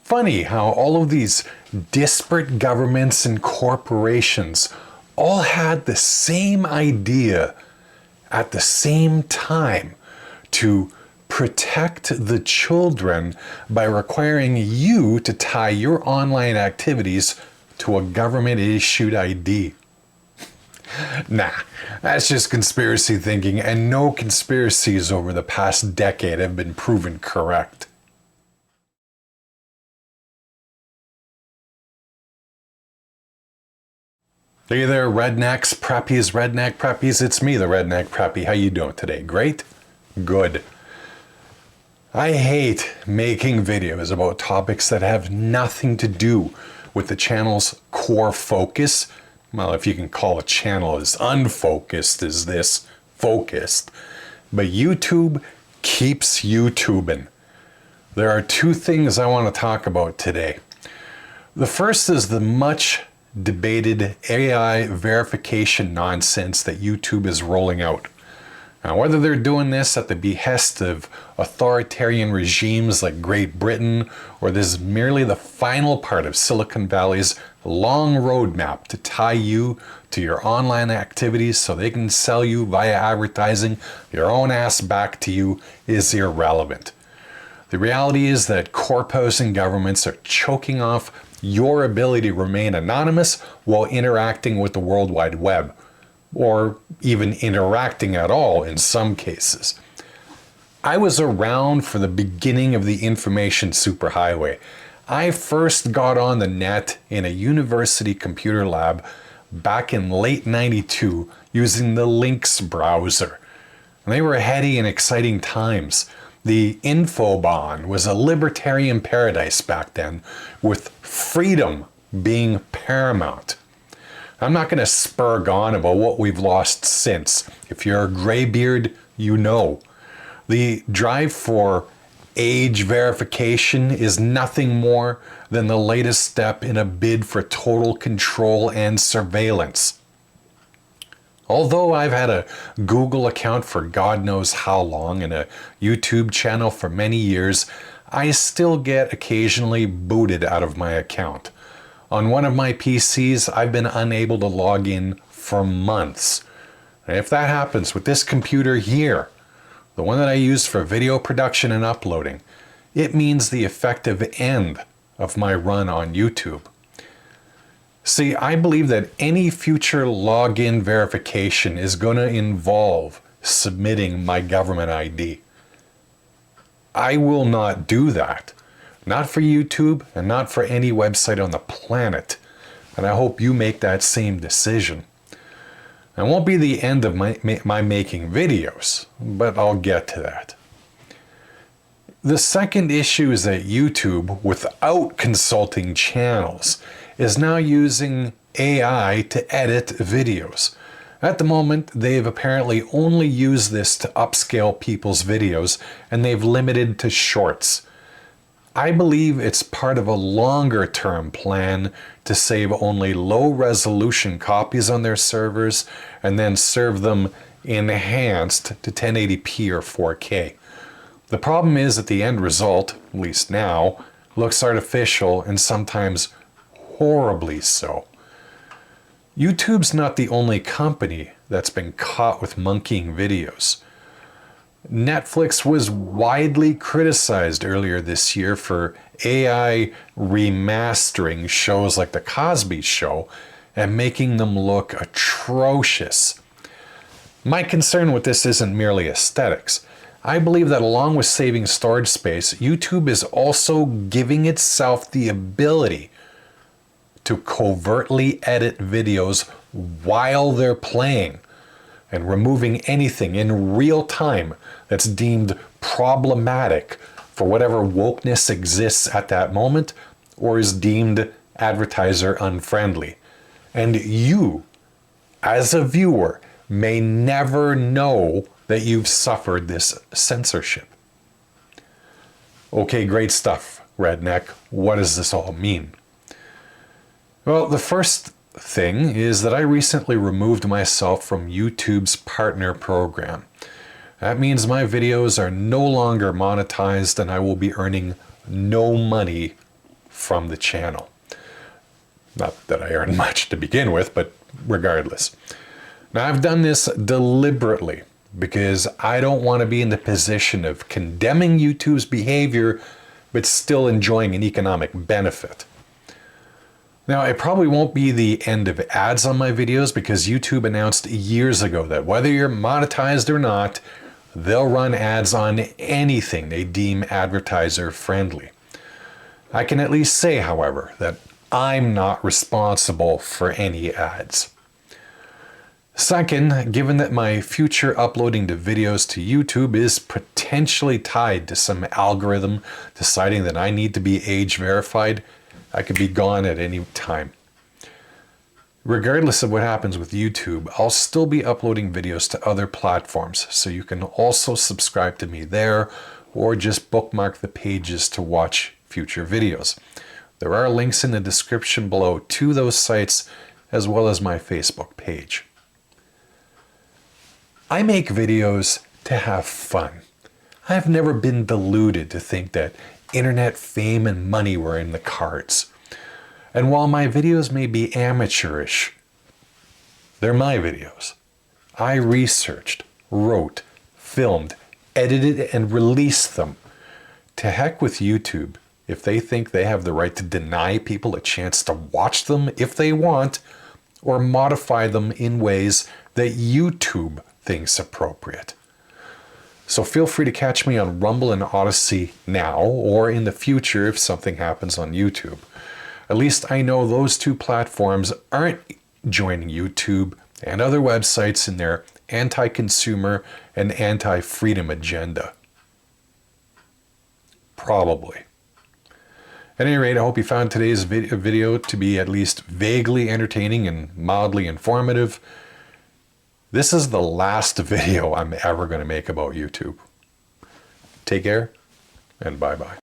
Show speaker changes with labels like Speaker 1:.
Speaker 1: funny how all of these disparate governments and corporations all had the same idea at the same time to protect the children by requiring you to tie your online activities to a government-issued ID. Nah, that's just conspiracy thinking, and no conspiracies over the past decade have been proven correct. Hey there, Rednecks, Preppies, Redneck Preppies. It's me, the Redneck Preppy. How you doing today? Great? Good. I hate making videos about topics that have nothing to do with the channel's core focus. Well, if you can call a channel as unfocused as this focused. But YouTube keeps YouTubing. There are two things I want to talk about today. The first is the much debated AI verification nonsense that YouTube is rolling out. Now, whether they're doing this at the behest of authoritarian regimes like Great Britain, or this is merely the final part of Silicon Valley's long roadmap to tie you to your online activities so they can sell you via advertising your own ass back to you, is irrelevant. The reality is that corpos and governments are choking off your ability to remain anonymous while interacting with the World Wide Web, or even interacting at all in some cases. I was around for the beginning of the information superhighway. I first got on the net in a university computer lab back in late '92 using the Lynx browser. And they were heady and exciting times. The Infobahn was a libertarian paradise back then, with freedom being paramount. I'm not going to spurg on about what we've lost since. If you're a graybeard, you know. The drive for age verification is nothing more than the latest step in a bid for total control and surveillance. Although I've had a Google account for God knows how long and a YouTube channel for many years, I still get occasionally booted out of my account. On one of my PCs, I've been unable to log in for months. And if that happens with this computer here, the one that I use for video production and uploading, it means the effective end of my run on YouTube. See, I believe that any future login verification is going to involve submitting my government ID. I will not do that. Not for YouTube and not for any website on the planet. And I hope you make that same decision. It won't be the end of my making videos, but I'll get to that. The second issue is that YouTube, without consulting channels, is now using AI to edit videos. At the moment, they've apparently only used this to upscale people's videos, and they've limited to shorts. I believe it's part of a longer-term plan to save only low-resolution copies on their servers and then serve them enhanced to 1080p or 4K. The problem is that the end result, at least now, looks artificial and sometimes horribly so. YouTube's not the only company that's been caught with monkeying videos. Netflix was widely criticized earlier this year for AI remastering shows like The Cosby Show and making them look atrocious. My concern with this isn't merely aesthetics. I believe that along with saving storage space, YouTube is also giving itself the ability to covertly edit videos while they're playing, and removing anything in real time that's deemed problematic for whatever wokeness exists at that moment or is deemed advertiser unfriendly. And you, as a viewer, may never know that you've suffered this censorship. Okay, great stuff, Redneck. What does this all mean? Well, the first thing is that I recently removed myself from YouTube's partner program. That means my videos are no longer monetized and I will be earning no money from the channel. Not that I earn much to begin with, but regardless. Now, I've done this deliberately because I don't want to be in the position of condemning YouTube's behavior, but still enjoying an economic benefit. Now, it probably won't be the end of ads on my videos because YouTube announced years ago that whether you're monetized or not, they'll run ads on anything they deem advertiser friendly. I can at least say, however, that I'm not responsible for any ads. Second, given that my future uploading to videos to YouTube is potentially tied to some algorithm deciding that I need to be age verified, I could be gone at any time. Regardless of what happens with YouTube, I'll still be uploading videos to other platforms, so you can also subscribe to me there or just bookmark the pages to watch future videos. There are links in the description below to those sites as well as my Facebook page. I make videos to have fun. I've never been deluded to think that internet fame and money were in the cards. And while my videos may be amateurish, they're my videos. I researched, wrote, filmed, edited, and released them. To heck with YouTube if they think they have the right to deny people a chance to watch them if they want, or modify them in ways that YouTube thinks appropriate. So feel free to catch me on Rumble and Odyssey now or in the future if something happens on YouTube. At least I know those two platforms aren't joining YouTube and other websites in their anti-consumer and anti-freedom agenda. Probably. At any rate, I hope you found today's video to be at least vaguely entertaining and mildly informative. This is the last video I'm ever going to make about YouTube. Take care, and bye-bye.